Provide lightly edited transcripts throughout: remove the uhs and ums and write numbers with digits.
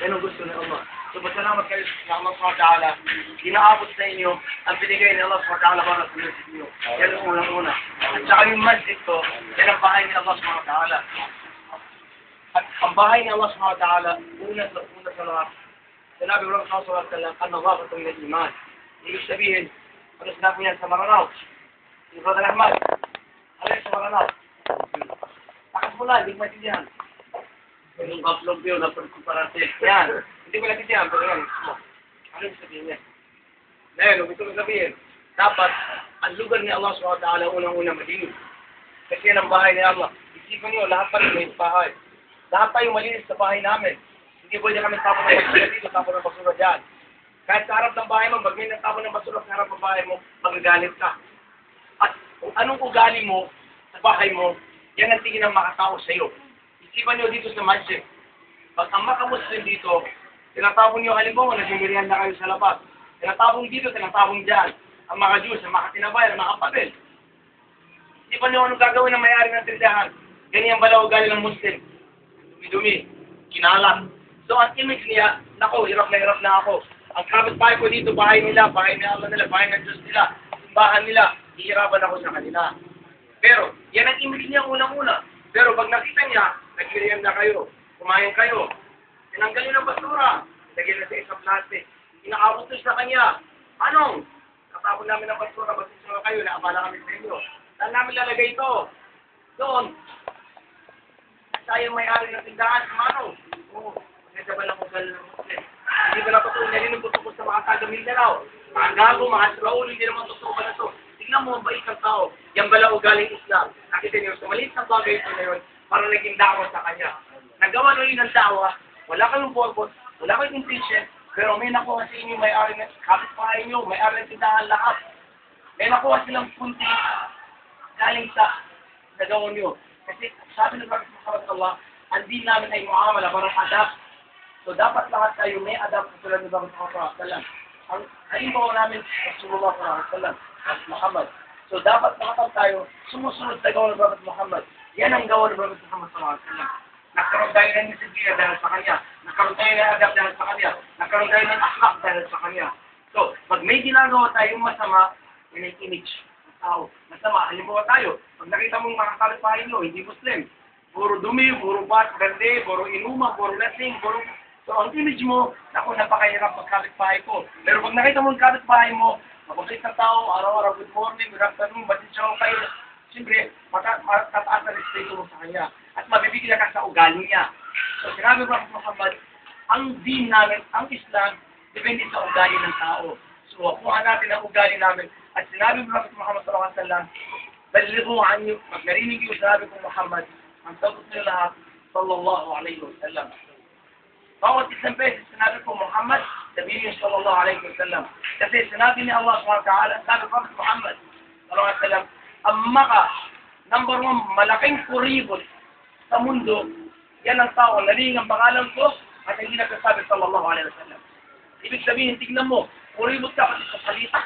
Yan ang gusto ng Allah. So, pasalamat kayo sa Allah SWT. Inaabot sa inyo ang binigay ni Allah SWT para sa masjid niyo. Yan ang unang-una. At saka yung masjid ko, yan ang bahay ni Allah SWT. At ang bahay ni Allah SWT, una sa lahat, sinabi ko lang sa Allah SWT, ang nawabatong ng iman. Ibig sabihin, ano sinabi niya sa Maranao? Yung Brother Ahmad, ano sa Maranao? Takas mo lang, hindi ko maintindihan. Yung upload yun, napagkuparate. Yan. Hindi ko natindihan, pero yan. Ano yung sabihin niya? Ngayon, gusto ko sabihin, dapat, ang lugar ni Allah SWT, unang-unang malinis. Kasi yan ang bahay ni Allah. Isipan niyo, lahat pa rin may bahay. Lahat tayo malinis sa bahay namin. Hindi pwede kami tapon ng basura dito, tapon ng basura dyan. Kahit sa harap ng bahay mo, pag may natapon ng basura sa harap ng bahay mo, magagalit ka. At kung anong ugali mo sa bahay mo, yan ang tingin ng makatao sa iyo. Isipan nyo dito sa masjid. Pag ang makamuslim dito, tinatapon nyo, halimbawa, nagmimirihan na kayo sa labas. Tinatapon dito, tinatapon dyan. Ang mga Diyos, ang mga katinabay, ang mga kapatid. Isipan nyo anong gagawin ng may-ari ng tindahan. Ganyan bala ugali ng Muslim. Dumi-dumi, kinalat. So ang image niya, nako, hirap na ako. Ang kapitbahay ko dito, bahay nila, bahay ni Allah nila, bahay ng Diyos nila, simbahan nila, hihirapan ako sa kanila. Pero, yan ang image niya unang-una. Pero pag nakita niya, nagmirihan na kayo, kumain kayo, tinanggal niyo ng basura, lagyan na sa isang plastic, inaabot nyo sa kanya, anong? Katapon namin ng basura, basura kayo, naabala kami sa inyo. Saan namin lalagay ito? Doon. Sayang may-ari ng tindahan, kumano? Oo, maganda ba lang ugal ng Muslim? Hindi ba natutunan niya rin ang totoo sa mga taga-Mindanao? Mga gago, mga Israel, hindi naman totoo ba na ito? Tingnan mo ang bait ng tao. Yan bala ugaling Islam. Nakita niyo, sa maliit na bagay ito na yun, para naging dawa sa kanya. Nagawa na rin ng dawa, wala kayong purpose, wala kayong intention, pero may nakuha sa inyo, may-ari ng kapitbahay niyo, may-ari ng tindahan lahat. May nakuha silang punti galing sa nagawa niyo. Kasi sabi ng Prophet Muhammad Allah, ang din namin ay muamala, parang adapt. So dapat lahat tayo may adapt sa tulad ng Prophet Muhammad Allah. Ang halimbawa namin, Rasulullah sallallahu Muhammad. So dapat lahat tayo sumusunod sa gawa ng Prophet Muhammad. Yan ang gawa ng Prophet Muhammad sallallahu alaihi wasallam. Nagkaroon tayo ng disiplina dahil sa kanya. Nagkaroon tayo ng adab dahil sa kanya. Nagkaroon tayo ng akhlaq dahil sa kanya. So, pag may ginagawa tayong masama, yun ay image ng tao. Masama, halimbawa tayo. Pag nakita mong mga kapitbahay nyo, hindi Muslim. Puro dumi, puro bat, gande, puro inuman, puro lasing, puro... So, ang image mo, naku, napakahirap magkapitbahay ko. Pero pag nakita mo ang kapitbahay mo, mabukit na tao, araw-araw, good morning, good afternoon, batin siya kayo. Siyempre, matataas na respeto mo sa kanya. At mabibigyan ka sa ugali niya. So, sinabi ko Prophet Muhammad, ang din namin, ang Islam, depende sa ugali ng tao. So, kuha natin ang ugali namin. At sinabi ko Prophet Muhammad sallallahu alaihi wasallam, balighu anyo, pag narinig yung sinabi ko Muhammad, ang sagot niyo lahat, sallallahu alaihi wasallam. Bawat isang beses sinabi ko Muhammad, sabihin niyo sallallahu alaihi wasallam. Kasi sinabi ni Allah subhanahu wa ta'ala, sabi Prophet Muhammad sallallahu alaihi wasallam, ang maka, number one, malaking kuribot sa mundo, yan ang tao, naring ang pangalan ko, at hindi nagsasabi sallallahu alaihi wasallam. Ibig sabihin, tignan mo, kuribot ka pati sa salita.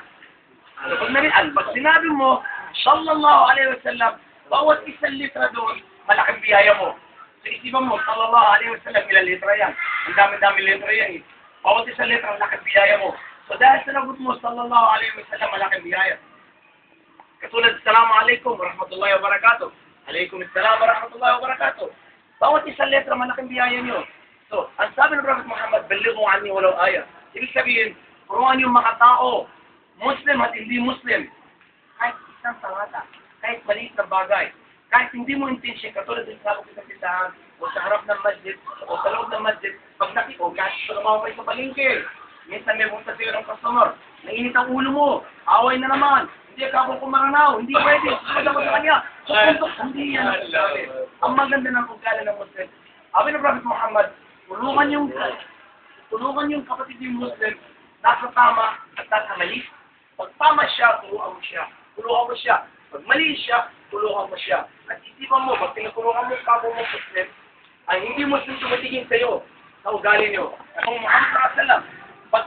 So, pag sinabi mo, sallallahu alaihi wasallam, bawat isang litra doon, malaking biyaya mo. So, isipan mo, sallallahu alaihi wasallam, ilang litra yan. Ang dami-dami litra yan eh. Bawat isang litra, malaking biyaya mo. So, dahil sinagot mo, sallallahu alaihi wasallam, malaking biyaya. Katulad, assalamualaikum warahmatullahi wabarakatuh. Alaikum assalam warahmatullahi wabarakatuh. Bawat isang letra, malaking biyaya nyo. So, ang sabi ng Prophet Muhammad, balighu anni walau ayah. Ibig sabihin, puruan yung mga tao, Muslim at hindi Muslim. Kahit isang talata, kahit maliit na bagay, kahit hindi mo intensyon, katulad ng sa sa tindahan, o sa harap ng masjid, o sa loob ng masjid, pag nakiko, kahit sa lumaway sa palengke, minsan may punta sila ng customer, nainit ang ulo mo, away na naman, hindi ka ako kumaranaw, hindi pwede, sumunod ako sa kanya, sumunod, hindi yan. Ang maganda ng ugali ng Muslim, sabi ng Prophet Muhammad, tulungan yung kapatid yung Muslim, nasa tama at nasa mali. Pag tama siya, tulungan mo siya. Tulungan mo siya. Pag mali siya, tulungan mo siya. At isipan mo, pag tinutulungan mo kapwa mo Muslim, ay hindi Muslim tumatigin sa'yo sa ugali niyo. Kung Muhammad sallallahu alaihi wasallam,